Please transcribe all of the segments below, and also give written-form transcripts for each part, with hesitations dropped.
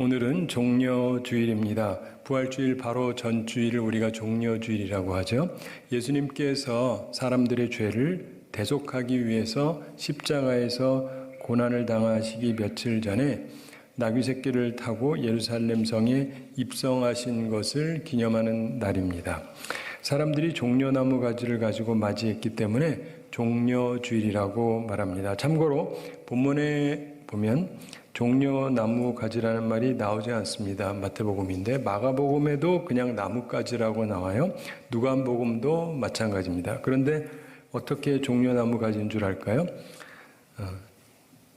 오늘은 종려주일입니다. 부활주일 바로 전주일을 우리가 종려주일이라고 하죠. 예수님께서 사람들의 죄를 대속하기 위해서 십자가에서 고난을 당하시기 며칠 전에 나귀 새끼를 타고 예루살렘 성에 입성하신 것을 기념하는 날입니다. 사람들이 종려나무 가지를 가지고 맞이했기 때문에 종려주일이라고 말합니다. 참고로 본문에 보면 종려나무 가지라는 말이 나오지 않습니다. 마태복음인데 마가복음에도 그냥 나뭇가지라고 나와요. 누가복음도 마찬가지입니다. 그런데 어떻게 종려나무 가지인 줄 알까요?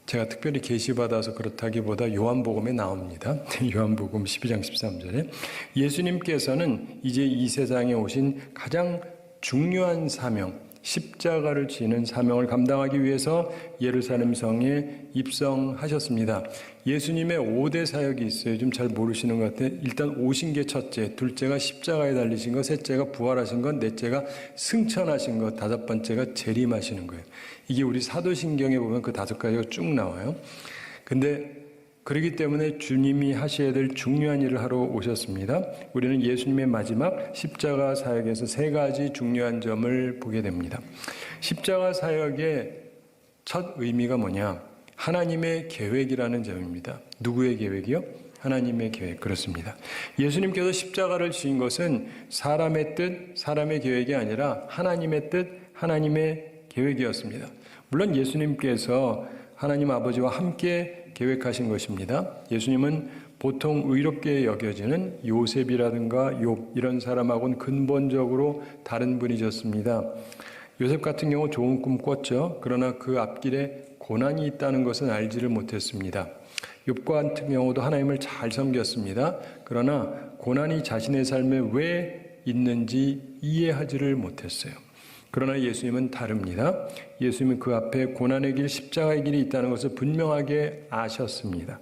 제가 특별히 계시받아서 그렇다기보다 요한복음에 나옵니다. 요한복음 12장 13절에 예수님께서는 이제 이 세상에 오신 가장 중요한 사명, 십자가를 지는 사명을 감당하기 위해서 예루살렘 성에 입성하셨습니다. 예수님의 5대 사역이 있어요. 좀 잘 모르시는 것 같아요. 일단 오신 게 첫째, 둘째가 십자가에 달리신 것, 셋째가 부활하신 것, 넷째가 승천하신 것, 다섯 번째가 재림하시는 거예요. 이게 우리 사도신경에 보면 그 5가지가 쭉 나와요. 근데 그렇기 때문에 주님이 하셔야 될 중요한 일을 하러 오셨습니다. 우리는 예수님의 마지막 십자가 사역에서 3가지 중요한 점을 보게 됩니다. 십자가 사역의 첫 의미가 뭐냐? 하나님의 계획이라는 점입니다. 누구의 계획이요? 하나님의 계획. 그렇습니다. 예수님께서 십자가를 지은 것은 사람의 뜻, 사람의 계획이 아니라 하나님의 뜻, 하나님의 계획이었습니다. 물론 예수님께서 하나님 아버지와 함께 계획하신 것입니다. 예수님은 보통 의롭게 여겨지는 요셉이라든가 욥 이런 사람하고는 근본적으로 다른 분이셨습니다. 요셉 같은 경우 좋은 꿈 꿨죠. 그러나 그 앞길에 고난이 있다는 것은 알지를 못했습니다. 욥과 같은 경우도 하나님을 잘 섬겼습니다. 그러나 고난이 자신의 삶에 왜 있는지 이해하지를 못했어요. 그러나 예수님은 다릅니다. 예수님은 그 앞에 고난의 길, 십자가의 길이 있다는 것을 분명하게 아셨습니다.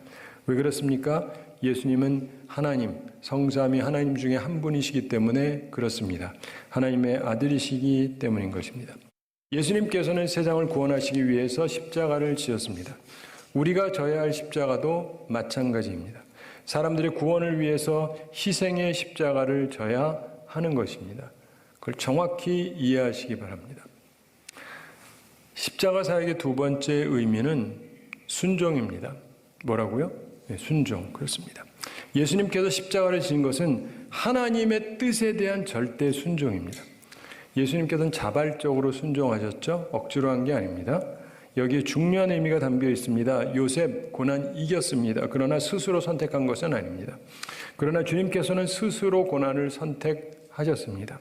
왜 그렇습니까? 예수님은 하나님, 성삼위 하나님 중에 한 분이시기 때문에 그렇습니다. 하나님의 아들이시기 때문인 것입니다. 예수님께서는 세상을 구원하시기 위해서 십자가를 지었습니다. 우리가 져야 할 십자가도 마찬가지입니다. 사람들의 구원을 위해서 희생의 십자가를 져야 하는 것입니다. 그걸 정확히 이해하시기 바랍니다. 십자가 사역의 2번째 의미는 순종입니다. 뭐라고요? 네, 순종. 그렇습니다. 예수님께서 십자가를 지은 것은 하나님의 뜻에 대한 절대 순종입니다. 예수님께서는 자발적으로 순종하셨죠? 억지로 한 게 아닙니다. 여기에 중요한 의미가 담겨 있습니다. 요셉 고난 이겼습니다. 그러나 스스로 선택한 것은 아닙니다. 그러나 주님께서는 스스로 고난을 선택하셨습니다.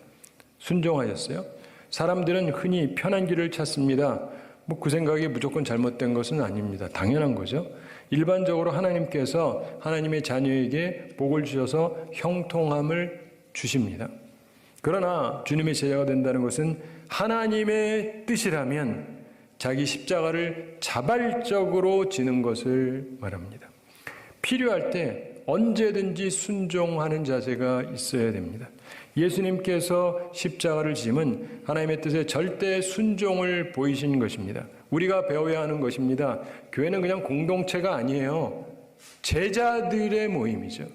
순종하셨어요. 사람들은 흔히 편한 길을 찾습니다. 그 생각이 무조건 잘못된 것은 아닙니다. 당연한 거죠. 일반적으로 하나님께서 하나님의 자녀에게 복을 주셔서 형통함을 주십니다. 그러나 주님의 제자가 된다는 것은 하나님의 뜻이라면 자기 십자가를 자발적으로 지는 것을 말합니다. 필요할 때 언제든지 순종하는 자세가 있어야 됩니다. 예수님께서 십자가를 지면 하나님의 뜻에 절대 순종을 보이신 것입니다. 우리가 배워야 하는 것입니다. 교회는 그냥 공동체가 아니에요. 제자들의 모임이죠.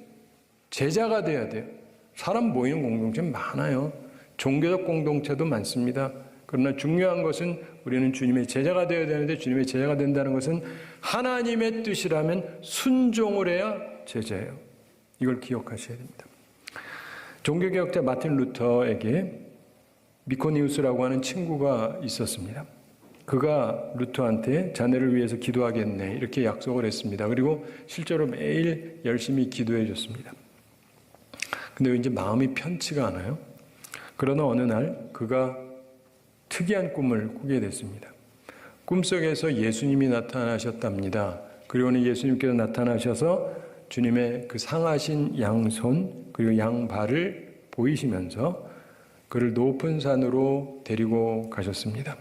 제자가 돼야 돼요. 사람 모이는 공동체 많아요. 종교적 공동체도 많습니다. 그러나 중요한 것은 우리는 주님의 제자가 되어야 되는데 주님의 제자가 된다는 것은 하나님의 뜻이라면 순종을 해야 제자예요. 이걸 기억하셔야 됩니다. 종교개혁자 마틴 루터에게 미코니우스라고 하는 친구가 있었습니다. 그가 루터한테 자네를 위해서 기도하겠네 이렇게 약속을 했습니다. 그리고 실제로 매일 열심히 기도해 줬습니다. 근데 왠지 마음이 편치가 않아요. 그러나 어느 날 그가 특이한 꿈을 꾸게 됐습니다. 꿈속에서 예수님이 나타나셨답니다. 그리고는 예수님께서 나타나셔서 주님의 그 상하신 양손 그리고 양발을 보이시면서 그를 높은 산으로 데리고 가셨습니다.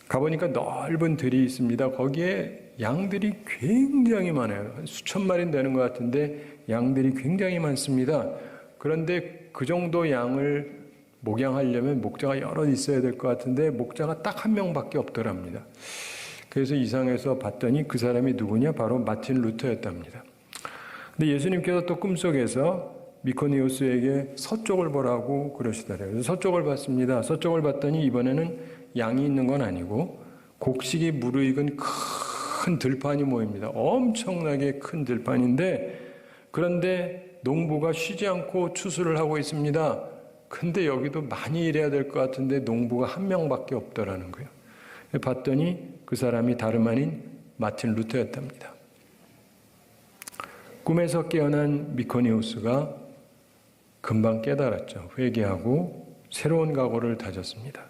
가보니까 넓은 들이 있습니다. 거기에 양들이 굉장히 많아요. 한 수천 마리 되는 것 같은데 양들이 굉장히 많습니다. 그런데 그 정도 양을 목양하려면 목자가 여럿 있어야 될 것 같은데 목자가 딱 한 명밖에 없더랍니다. 그래서 이상해서 봤더니 그 사람이 누구냐? 바로 마틴 루터였답니다. 근데 예수님께서 또 꿈속에서 미코니우스에게 서쪽을 보라고 그러시더래요. 그래서 서쪽을 봤습니다. 서쪽을 봤더니 이번에는 양이 있는 건 아니고 곡식이 무르익은 큰 들판이 모입니다. 엄청나게 큰 들판인데, 그런데 농부가 쉬지 않고 추수를 하고 있습니다. 근데 여기도 많이 일해야 될 것 같은데 농부가 한 명밖에 없더라는 거예요. 봤더니 그 사람이 다름 아닌 마틴 루터였답니다. 꿈에서 깨어난 미코니우스가 금방 깨달았죠. 회개하고 새로운 각오를 다졌습니다.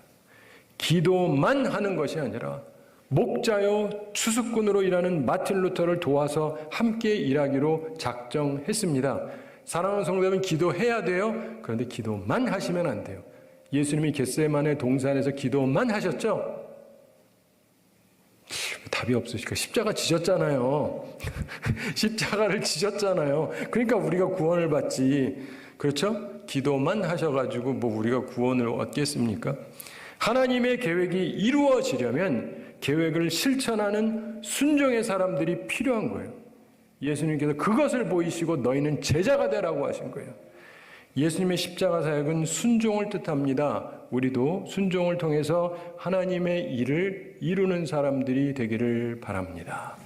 기도만 하는 것이 아니라 목자요 추수꾼으로 일하는 마틴 루터를 도와서 함께 일하기로 작정했습니다. 사랑하는 성도 여러분, 기도해야 돼요. 그런데 기도만 하시면 안 돼요. 예수님이 겟세마네 동산에서 기도만 하셨죠? 답이 없으시니까 십자가 지셨잖아요. 십자가를 지셨잖아요. 그러니까 우리가 구원을 받지. 그렇죠? 기도만 하셔가지고 뭐 우리가 구원을 얻겠습니까? 하나님의 계획이 이루어지려면 계획을 실천하는 순종의 사람들이 필요한 거예요. 예수님께서 그것을 보이시고 너희는 제자가 되라고 하신 거예요. 예수님의 십자가 사역은 순종을 뜻합니다. 우리도 순종을 통해서 하나님의 일을 이루는 사람들이 되기를 바랍니다.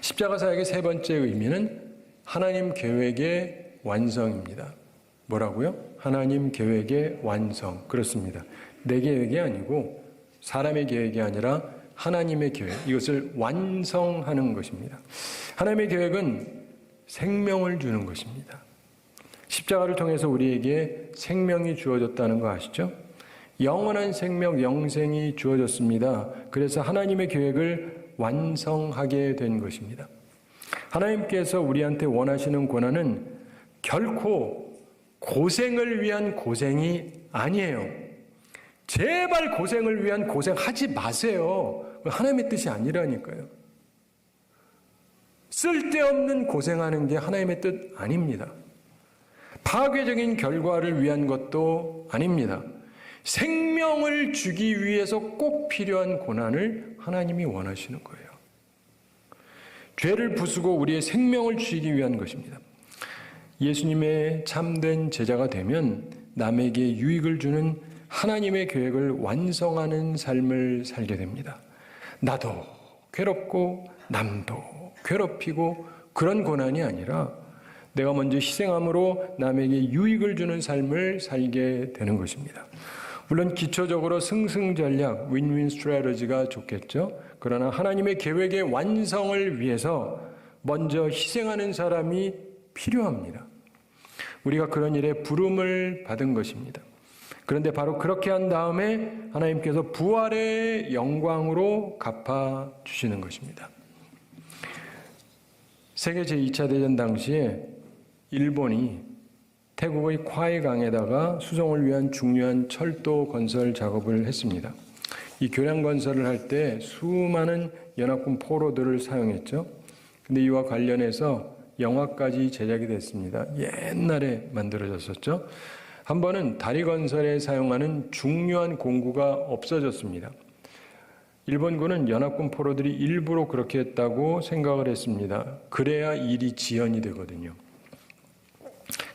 십자가 사역의 세 번째 의미는 하나님 계획의 완성입니다. 뭐라고요? 하나님 계획의 완성. 그렇습니다. 내 계획이 아니고 사람의 계획이 아니라 하나님의 계획, 이것을 완성하는 것입니다. 하나님의 계획은 생명을 주는 것입니다. 십자가를 통해서 우리에게 생명이 주어졌다는 거 아시죠? 영원한 생명, 영생이 주어졌습니다. 그래서 하나님의 계획을 완성하게 된 것입니다. 하나님께서 우리한테 원하시는 고난은 결코 고생을 위한 고생이 아니에요. 제발 고생을 위한 고생하지 마세요. 하나님의 뜻이 아니라니까요. 쓸데없는 고생하는 게 하나님의 뜻 아닙니다. 파괴적인 결과를 위한 것도 아닙니다. 생명을 주기 위해서 꼭 필요한 고난을 하나님이 원하시는 거예요. 죄를 부수고 우리의 생명을 주기 위한 것입니다. 예수님의 참된 제자가 되면 남에게 유익을 주는 하나님의 계획을 완성하는 삶을 살게 됩니다. 나도 괴롭고 남도 괴롭히고 그런 고난이 아니라 내가 먼저 희생함으로 남에게 유익을 주는 삶을 살게 되는 것입니다. 물론 기초적으로 승승전략, 윈윈 스트래티지가 좋겠죠. 그러나 하나님의 계획의 완성을 위해서 먼저 희생하는 사람이 필요합니다. 우리가 그런 일에 부름을 받은 것입니다. 그런데 바로 그렇게 한 다음에 하나님께서 부활의 영광으로 갚아주시는 것입니다. 세계 제2차 대전 당시에 일본이 태국의 콰이강에다가 수송을 위한 중요한 철도 건설 작업을 했습니다. 이 교량 건설을 할 때 수많은 연합군 포로들을 사용했죠. 근데 이와 관련해서 영화까지 제작이 됐습니다. 옛날에 만들어졌었죠. 한 번은 다리 건설에 사용하는 중요한 공구가 없어졌습니다. 일본군은 연합군 포로들이 일부러 그렇게 했다고 생각을 했습니다. 그래야 일이 지연이 되거든요.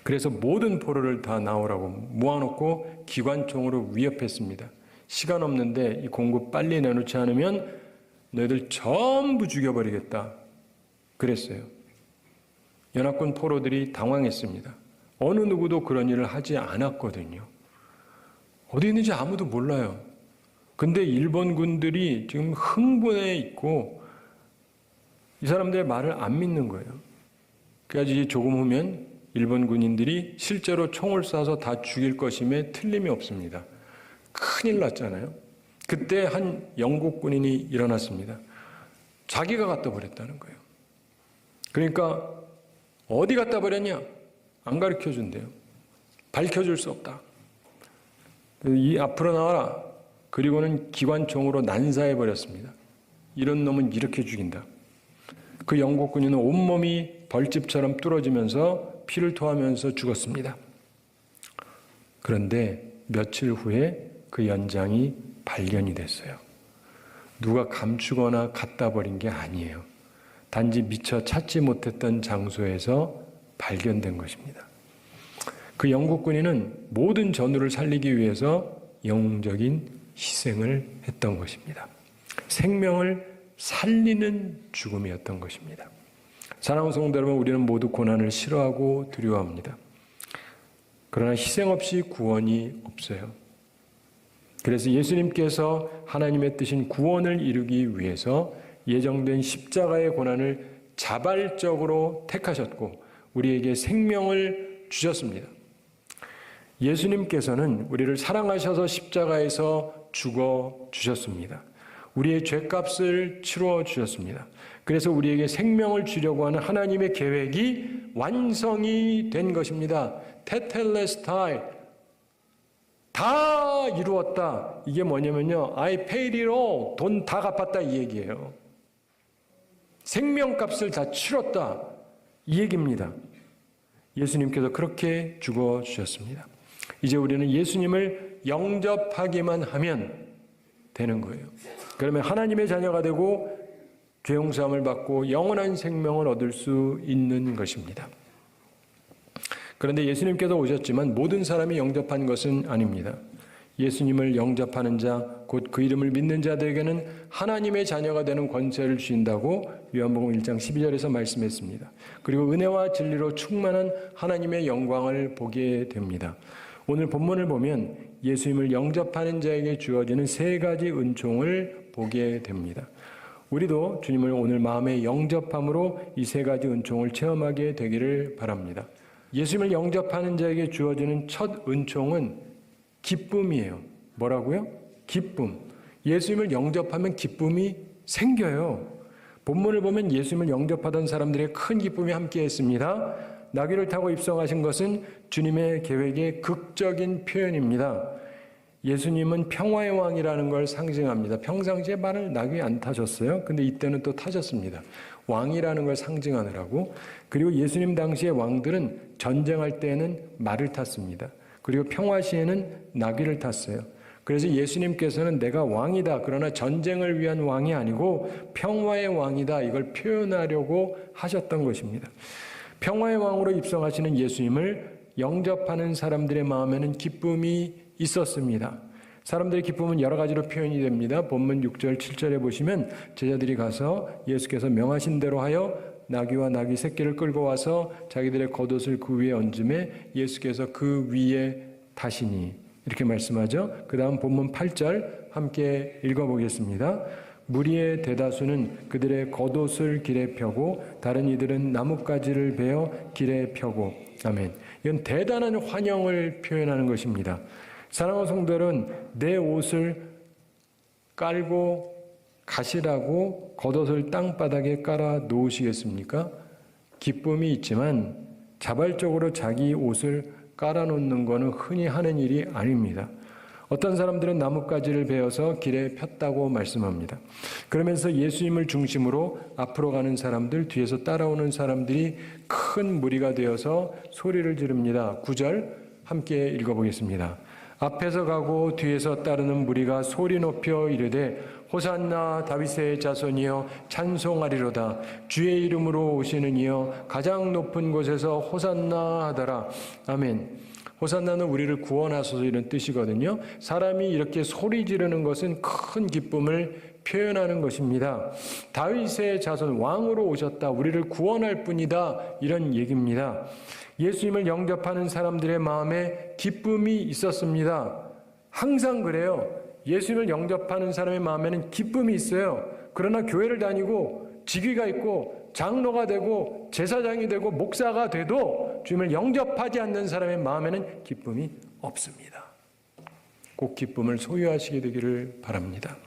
그래서 모든 포로를 다 나오라고 모아놓고 기관총으로 위협했습니다. 시간 없는데 이 공구 빨리 내놓지 않으면 너희들 전부 죽여버리겠다. 그랬어요. 연합군 포로들이 당황했습니다. 어느 누구도 그런 일을 하지 않았거든요. 어디 있는지 아무도 몰라요. 근데 일본군들이 지금 흥분해 있고 이 사람들의 말을 안 믿는 거예요. 그래야지 조금 후면 일본 군인들이 실제로 총을 쏴서 다 죽일 것임에 틀림이 없습니다. 큰일 났잖아요. 그때 한 영국 군인이 일어났습니다. 자기가 갖다 버렸다는 거예요. 그러니까 어디 갖다 버렸냐? 안 가르쳐 준대요. 밝혀줄 수 없다. 이 앞으로 나와라. 그리고는 기관총으로 난사해 버렸습니다. 이런 놈은 이렇게 죽인다. 그 영국 군인은 온몸이 벌집처럼 뚫어지면서 피를 토하면서 죽었습니다. 그런데 며칠 후에 그 연장이 발견이 됐어요. 누가 감추거나 갖다 버린 게 아니에요. 단지 미처 찾지 못했던 장소에서 발견된 것입니다. 그 영국 군인은 모든 전우를 살리기 위해서 영웅적인 희생을 했던 것입니다. 생명을 살리는 죽음이었던 것입니다. 사랑하는 성도 여러분, 우리는 모두 고난을 싫어하고 두려워합니다. 그러나 희생 없이 구원이 없어요. 그래서 예수님께서 하나님의 뜻인 구원을 이루기 위해서 예정된 십자가의 고난을 자발적으로 택하셨고 우리에게 생명을 주셨습니다. 예수님께서는 우리를 사랑하셔서 십자가에서 죽어 주셨습니다. 우리의 죄값을 치루어 주셨습니다. 그래서 우리에게 생명을 주려고 하는 하나님의 계획이 완성이 된 것입니다. 테텔레스타이, 다 이루었다. 이게 뭐냐면요, I paid it all, 돈 다 갚았다 이 얘기예요. 생명값을 다 치렀다 이 얘기입니다. 예수님께서 그렇게 죽어 주셨습니다. 이제 우리는 예수님을 영접하기만 하면 되는 거예요. 그러면 하나님의 자녀가 되고 죄 용서함을 받고 영원한 생명을 얻을 수 있는 것입니다. 그런데 예수님께서 오셨지만 모든 사람이 영접한 것은 아닙니다. 예수님을 영접하는 자, 곧 그 이름을 믿는 자들에게는 하나님의 자녀가 되는 권세를 주신다고 요한복음 1장 12절에서 말씀했습니다. 그리고 은혜와 진리로 충만한 하나님의 영광을 보게 됩니다. 오늘 본문을 보면 예수님을 영접하는 자에게 주어지는 세 가지 은총을 보게 됩니다. 우리도 주님을 오늘 마음에 영접함으로 이 세 가지 은총을 체험하게 되기를 바랍니다. 예수님을 영접하는 자에게 주어지는 첫 은총은 기쁨이에요. 뭐라고요? 기쁨. 예수님을 영접하면 기쁨이 생겨요. 본문을 보면 예수님을 영접하던 사람들의 큰 기쁨이 함께했습니다. 나귀를 타고 입성하신 것은 주님의 계획의 극적인 표현입니다. 예수님은 평화의 왕이라는 걸 상징합니다. 평상시에 말을 나귀 안 타셨어요. 근데 이때는 또 타셨습니다. 왕이라는 걸 상징하느라고. 그리고 예수님 당시의 왕들은 전쟁할 때에는 말을 탔습니다. 그리고 평화 시에는 나귀를 탔어요. 그래서 예수님께서는 내가 왕이다. 그러나 전쟁을 위한 왕이 아니고 평화의 왕이다. 이걸 표현하려고 하셨던 것입니다. 평화의 왕으로 입성하시는 예수님을 영접하는 사람들의 마음에는 기쁨이 있었습니다. 사람들의 기쁨은 여러 가지로 표현이 됩니다. 본문 6절, 7절에 보시면 제자들이 가서 예수께서 명하신 대로 하여 나귀와 나귀 새끼를 끌고 와서 자기들의 겉옷을 그 위에 얹음에 예수께서 그 위에 타시니 이렇게 말씀하죠. 그 다음 본문 8절 함께 읽어보겠습니다. 무리의 대다수는 그들의 겉옷을 길에 펴고 다른 이들은 나뭇가지를 베어 길에 펴고. 아멘. 이건 대단한 환영을 표현하는 것입니다. 사랑하는 성도들은 내 옷을 깔고 가시라고 겉옷을 땅바닥에 깔아 놓으시겠습니까? 기쁨이 있지만 자발적으로 자기 옷을 깔아놓는 것은 흔히 하는 일이 아닙니다. 어떤 사람들은 나뭇가지를 베어서 길에 폈다고 말씀합니다. 그러면서 예수님을 중심으로 앞으로 가는 사람들, 뒤에서 따라오는 사람들이 큰 무리가 되어서 소리를 지릅니다. 9절 함께 읽어보겠습니다. 앞에서 가고 뒤에서 따르는 무리가 소리 높여 이르되 호산나 다윗의 자손이여 찬송하리로다. 주의 이름으로 오시는 이여 가장 높은 곳에서 호산나 하더라. 아멘. 호산나는 우리를 구원하소서 이런 뜻이거든요. 사람이 이렇게 소리 지르는 것은 큰 기쁨을 표현하는 것입니다. 다윗의 자손 왕으로 오셨다. 우리를 구원할 뿐이다. 이런 얘기입니다. 예수님을 영접하는 사람들의 마음에 기쁨이 있었습니다. 항상 그래요. 예수님을 영접하는 사람의 마음에는 기쁨이 있어요. 그러나 교회를 다니고 직위가 있고 장로가 되고 제사장이 되고 목사가 돼도 주님을 영접하지 않는 사람의 마음에는 기쁨이 없습니다. 꼭 기쁨을 소유하시게 되기를 바랍니다.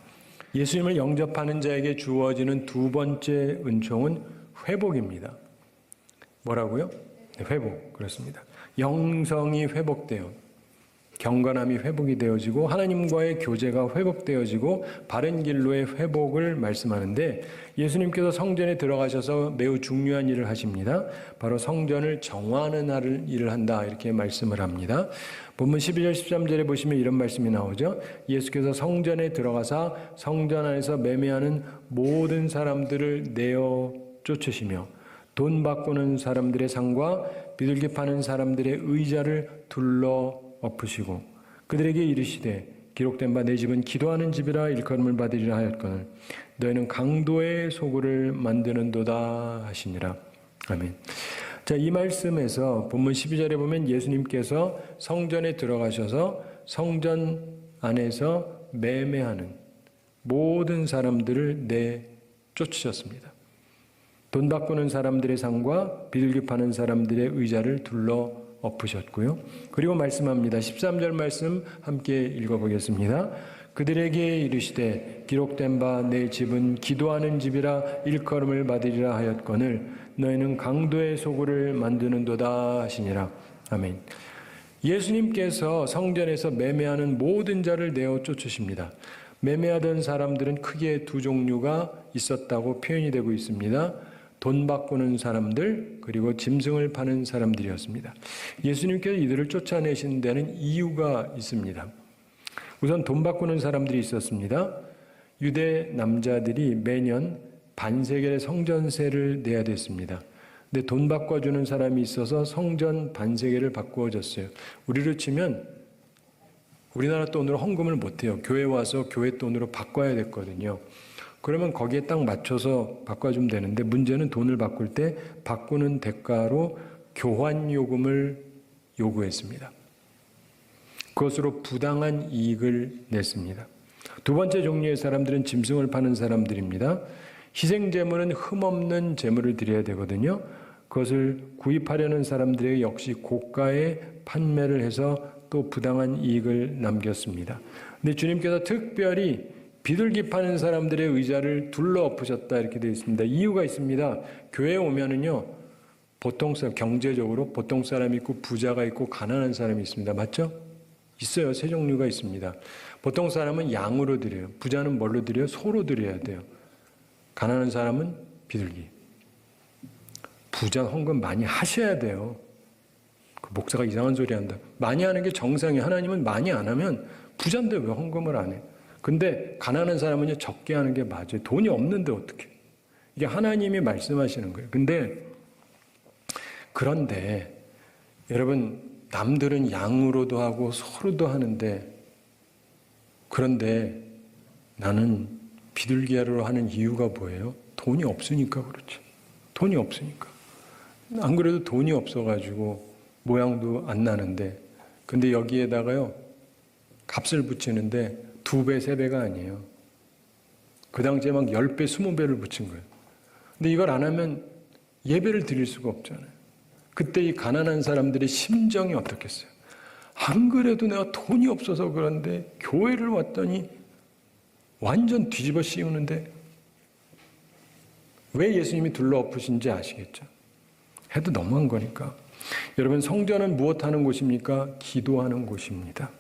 예수님을 영접하는 자에게 주어지는 두 번째 은총은 회복입니다. 뭐라고요? 네, 회복. 그렇습니다. 영성이 회복돼요. 경건함이 회복이 되어지고 하나님과의 교제가 회복되어지고 바른 길로의 회복을 말씀하는데 예수님께서 성전에 들어가셔서 매우 중요한 일을 하십니다. 바로 성전을 정화하는 일을 한다 이렇게 말씀을 합니다. 본문 12절 13절에 보시면 이런 말씀이 나오죠. 예수께서 성전에 들어가사 성전 안에서 매매하는 모든 사람들을 내어 쫓으시며 돈 바꾸는 사람들의 상과 비둘기 파는 사람들의 의자를 둘러 엎으시고 그들에게 이르시되 기록된 바 내 집은 기도하는 집이라 일컬음을 받으리라 하였거늘 너희는 강도의 소굴을 만드는도다 하시니라. 아멘. 자, 이 말씀에서 본문 12절에 보면 예수님께서 성전에 들어가셔서 성전 안에서 매매하는 모든 사람들을 내쫓으셨습니다. 돈 바꾸는 사람들의 상과 비둘기 파는 사람들의 의자를 둘러 엎으셨고요. 그리고 말씀합니다. 13절 말씀 함께 읽어보겠습니다. 그들에게 이르시되 기록된 바 내 집은 기도하는 집이라 일컬음을 받으리라 하였거늘 너희는 강도의 소굴을 만드는도다 하시니라. 아멘. 예수님께서 성전에서 매매하는 모든 자를 내어 쫓으십니다. 매매하던 사람들은 크게 두 종류가 있었다고 표현이 되고 있습니다. 돈 바꾸는 사람들 그리고 짐승을 파는 사람들이었습니다. 예수님께서 이들을 쫓아내신 데는 이유가 있습니다. 우선 돈 바꾸는 사람들이 있었습니다. 유대 남자들이 매년 반세겔의 성전세를 내야 됐습니다. 근데 돈 바꿔주는 사람이 있어서 성전 반세겔을 바꾸어졌어요. 우리로 치면 우리나라 돈으로 헌금을 못해요. 교회 와서 교회 돈으로 바꿔야 됐거든요. 그러면 거기에 딱 맞춰서 바꿔주면 되는데 문제는 돈을 바꿀 때 바꾸는 대가로 교환 요금을 요구했습니다. 그것으로 부당한 이익을 냈습니다. 두 번째 종류의 사람들은 짐승을 파는 사람들입니다. 희생제물은 흠없는 제물을 드려야 되거든요. 그것을 구입하려는 사람들에게 역시 고가에 판매를 해서 또 부당한 이익을 남겼습니다. 근데 주님께서 특별히 비둘기 파는 사람들의 의자를 둘러 엎으셨다 이렇게 되어 있습니다. 이유가 있습니다. 교회에 오면은요, 보통 사람, 경제적으로 보통 사람이 있고 부자가 있고 가난한 사람이 있습니다. 맞죠? 있어요. 세 종류가 있습니다. 보통 사람은 양으로 드려요. 부자는 뭘로 드려요? 소로 드려야 돼요. 가난한 사람은 비둘기. 부자 헌금 많이 하셔야 돼요. 그 목사가 이상한 소리 한다. 많이 하는 게 정상이에요. 하나님은 많이 안 하면 부자인데 왜 헌금을 안 해? 근데 가난한 사람은요, 적게 하는 게 맞아요. 돈이 없는데 어떻게? 이게 하나님이 말씀하시는 거예요. 그런데 여러분, 남들은 양으로도 하고 소로도 하는데, 그런데 나는 비둘기로 하는 이유가 뭐예요? 돈이 없으니까 그렇죠. 돈이 없으니까. 안 그래도 돈이 없어가지고 모양도 안 나는데, 근데 여기에다가요, 값을 붙이는데 2배, 3배가 아니에요. 그 당시에 막 10배, 20배를 붙인 거예요. 근데 이걸 안 하면 예배를 드릴 수가 없잖아요. 그때 이 가난한 사람들의 심정이 어떻겠어요? 안 그래도 내가 돈이 없어서 그런데 교회를 왔더니 완전 뒤집어 씌우는데 왜 예수님이 둘러 엎으신지 아시겠죠? 해도 너무한 거니까. 여러분, 성전은 무엇하는 곳입니까? 기도하는 곳입니다.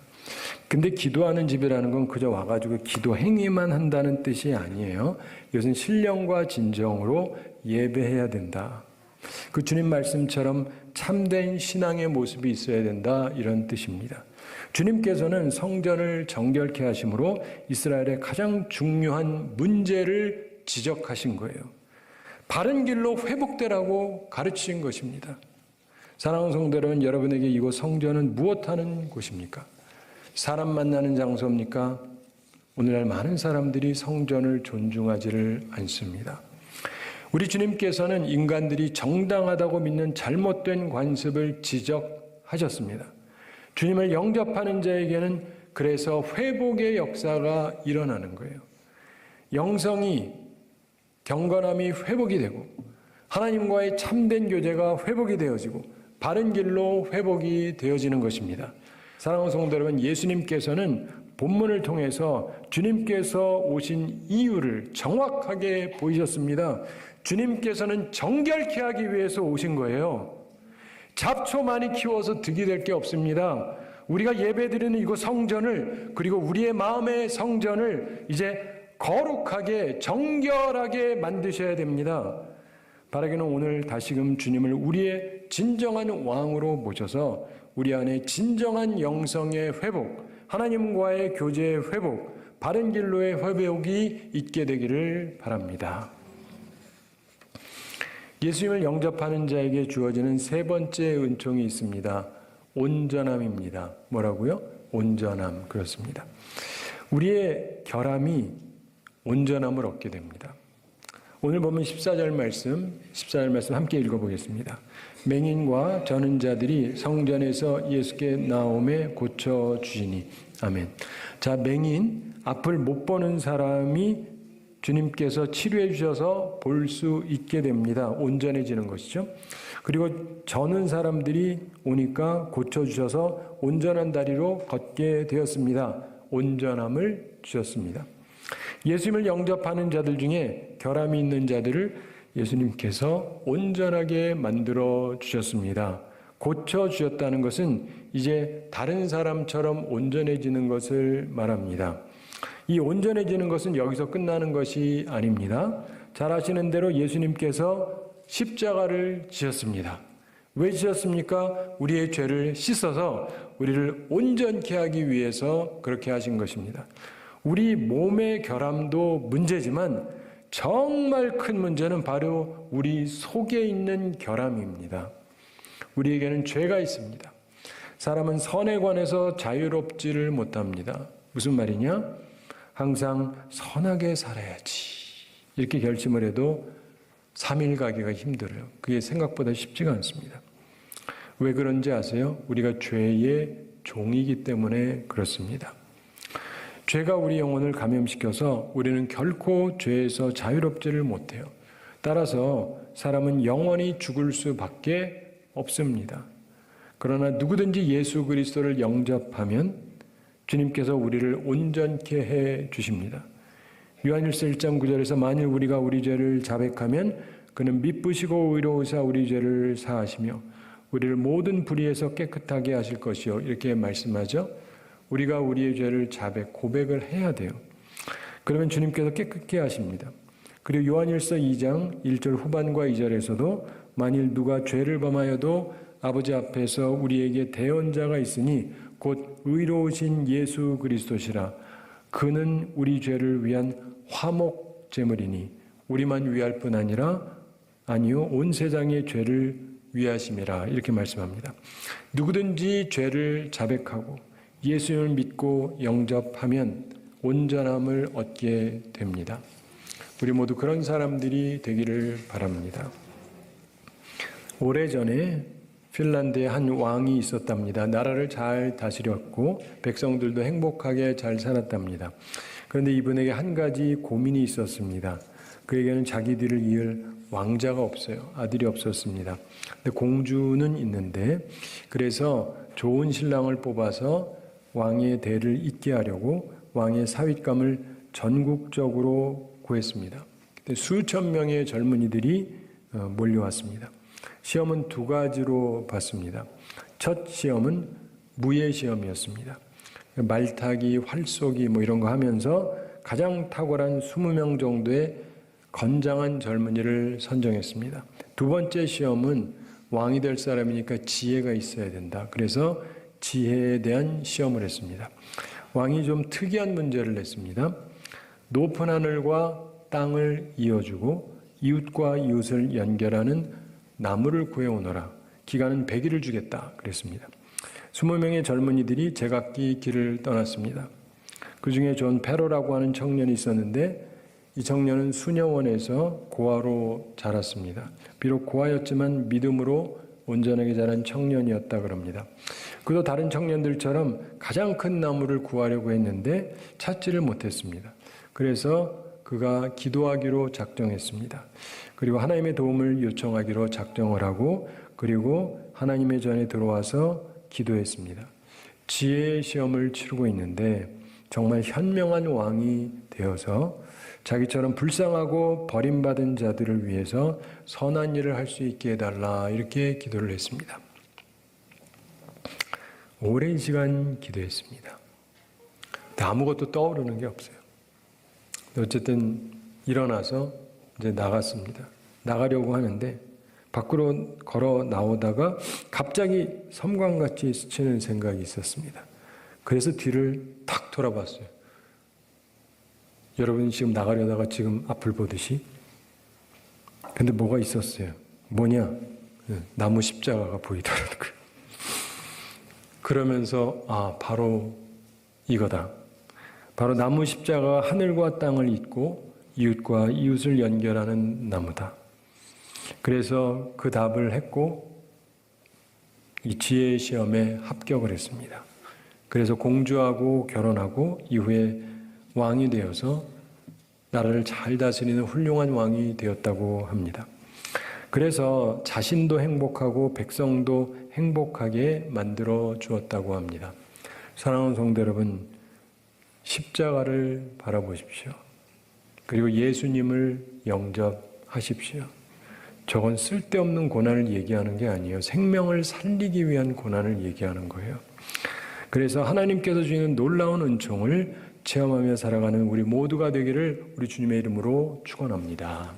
근데 기도하는 집이라는 건 그저 와가지고 기도 행위만 한다는 뜻이 아니에요. 이것은 신령과 진정으로 예배해야 된다. 그 주님 말씀처럼 참된 신앙의 모습이 있어야 된다, 이런 뜻입니다. 주님께서는 성전을 정결케 하심으로 이스라엘의 가장 중요한 문제를 지적하신 거예요. 바른 길로 회복되라고 가르치신 것입니다. 사랑하는 성도 여러분, 여러분에게 이곳 성전은 무엇하는 곳입니까? 사람 만나는 장소입니까? 오늘날 많은 사람들이 성전을 존중하지를 않습니다. 우리 주님께서는 인간들이 정당하다고 믿는 잘못된 관습을 지적하셨습니다. 주님을 영접하는 자에게는 그래서 회복의 역사가 일어나는 거예요. 영성이, 경건함이 회복이 되고 하나님과의 참된 교제가 회복이 되어지고 바른 길로 회복이 되어지는 것입니다. 사랑하는 성도 여러분, 예수님께서는 본문을 통해서 주님께서 오신 이유를 정확하게 보이셨습니다. 주님께서는 정결케 하기 위해서 오신 거예요. 잡초 많이 키워서 득이 될 게 없습니다. 우리가 예배드리는 이곳 성전을, 그리고 우리의 마음의 성전을 이제 거룩하게 정결하게 만드셔야 됩니다. 바라기는 오늘 다시금 주님을 우리의 진정한 왕으로 모셔서 우리 안에 진정한 영성의 회복, 하나님과의 교제의 회복, 바른 길로의 회복이 있게 되기를 바랍니다. 예수님을 영접하는 자에게 주어지는 세 번째 은총이 있습니다. 온전함입니다. 뭐라고요? 온전함. 그렇습니다. 우리의 결함이 온전함을 얻게 됩니다. 오늘 보면 14절 말씀 함께 읽어보겠습니다. 맹인과 저는 자들이 성전에서 예수께 나옴에 고쳐주시니. 아멘. 자, 맹인, 앞을 못 보는 사람이 주님께서 치료해 주셔서 볼 수 있게 됩니다. 온전해지는 것이죠. 그리고 저는 사람들이 오니까 고쳐주셔서 온전한 다리로 걷게 되었습니다. 온전함을 주셨습니다. 예수님을 영접하는 자들 중에 결함이 있는 자들을 예수님께서 온전하게 만들어 주셨습니다. 고쳐 주셨다는 것은 이제 다른 사람처럼 온전해지는 것을 말합니다. 이 온전해지는 것은 여기서 끝나는 것이 아닙니다. 잘 아시는 대로 예수님께서 십자가를 지셨습니다. 왜 지셨습니까? 우리의 죄를 씻어서 우리를 온전케 하기 위해서 그렇게 하신 것입니다. 우리 몸의 결함도 문제지만 정말 큰 문제는 바로 우리 속에 있는 결함입니다. 우리에게는 죄가 있습니다. 사람은 선에 관해서 자유롭지를 못합니다. 무슨 말이냐? 항상 선하게 살아야지 이렇게 결심을 해도 3일 가기가 힘들어요. 그게 생각보다 쉽지가 않습니다. 왜 그런지 아세요? 우리가 죄의 종이기 때문에 그렇습니다. 죄가 우리 영혼을 감염시켜서 우리는 결코 죄에서 자유롭지를 못해요. 따라서 사람은 영원히 죽을 수밖에 없습니다. 그러나 누구든지 예수 그리스도를 영접하면 주님께서 우리를 온전케 해 주십니다. 요한일서 1장 9절에서 만일 우리가 우리 죄를 자백하면 그는 미쁘시고 의로우사 우리 죄를 사하시며 우리를 모든 불의에서 깨끗하게 하실 것이요 이렇게 말씀하죠. 우리가 우리의 죄를 고백을 해야 돼요. 그러면 주님께서 깨끗게 하십니다. 그리고 요한일서 2장 1절 후반과 2절에서도 만일 누가 죄를 범하여도 아버지 앞에서 우리에게 대언자가 있으니 곧 의로우신 예수 그리스도시라. 그는 우리 죄를 위한 화목 제물이니 우리만 위할 뿐 아니요 온 세상의 죄를 위하심이라. 이렇게 말씀합니다. 누구든지 죄를 자백하고 예수님을 믿고 영접하면 온전함을 얻게 됩니다. 우리 모두 그런 사람들이 되기를 바랍니다. 오래전에 핀란드에 한 왕이 있었답니다. 나라를 잘 다스렸고 백성들도 행복하게 잘 살았답니다. 그런데 이분에게 한 가지 고민이 있었습니다. 그에게는 자기 뒤를 이을 왕자가 없어요. 아들이 없었습니다. 근데 공주는 있는데 그래서 좋은 신랑을 뽑아서 왕의 대를 잇게 하려고 왕의 사윗감을 전국적으로 구했습니다. 그때 수천 명의 젊은이들이 몰려왔습니다. 시험은 두 가지로 봤습니다. 첫 시험은 무예 시험이었습니다. 말타기, 활쏘기 이런 거 하면서 가장 탁월한 20명 정도의 건장한 젊은이를 선정했습니다. 두 번째 시험은 왕이 될 사람이니까 지혜가 있어야 된다. 그래서 지혜에 대한 시험을 했습니다. 왕이 좀 특이한 문제를 냈습니다. 높은 하늘과 땅을 이어주고 이웃과 이웃을 연결하는 나무를 구해오너라. 기간은 100일을 주겠다. 그랬습니다. 20명의 젊은이들이 제각기 길을 떠났습니다. 그 중에 존 페로라고 하는 청년이 있었는데 이 청년은 수녀원에서 고아로 자랐습니다. 비록 고아였지만 믿음으로 온전하게 자란 청년이었다 그럽니다. 그도 다른 청년들처럼 가장 큰 나무를 구하려고 했는데 찾지를 못했습니다. 그래서 그가 기도하기로 작정했습니다. 그리고 하나님의 도움을 요청하기로 작정을 하고 그리고 하나님의 전에 들어와서 기도했습니다. 지혜의 시험을 치르고 있는데 정말 현명한 왕이 되어서 자기처럼 불쌍하고 버림받은 자들을 위해서 선한 일을 할 수 있게 해달라 이렇게 기도를 했습니다. 오랜 시간 기도했습니다. 근데 아무것도 떠오르는 게 없어요. 어쨌든 일어나서 이제 나갔습니다. 나가려고 하는데 밖으로 걸어 나오다가 갑자기 섬광같이 스치는 생각이 있었습니다. 그래서 뒤를 탁 돌아봤어요. 여러분이 지금 나가려다가 지금 앞을 보듯이. 근데 뭐가 있었어요. 뭐냐? 나무 십자가가 보이더라는 거예요. 그러면서 바로 이거다. 바로 나무 십자가가 하늘과 땅을 잇고 이웃과 이웃을 연결하는 나무다. 그래서 그 답을 했고 이 지혜의 시험에 합격을 했습니다. 그래서 공주하고 결혼하고 이후에 왕이 되어서 나라를 잘 다스리는 훌륭한 왕이 되었다고 합니다. 그래서 자신도 행복하고 백성도 행복하게 만들어 주었다고 합니다. 사랑하는 성도 여러분, 십자가를 바라보십시오. 그리고 예수님을 영접하십시오. 저건 쓸데없는 고난을 얘기하는 게 아니에요. 생명을 살리기 위한 고난을 얘기하는 거예요. 그래서 하나님께서 주시는 놀라운 은총을 체험하며 살아가는 우리 모두가 되기를 우리 주님의 이름으로 축원합니다.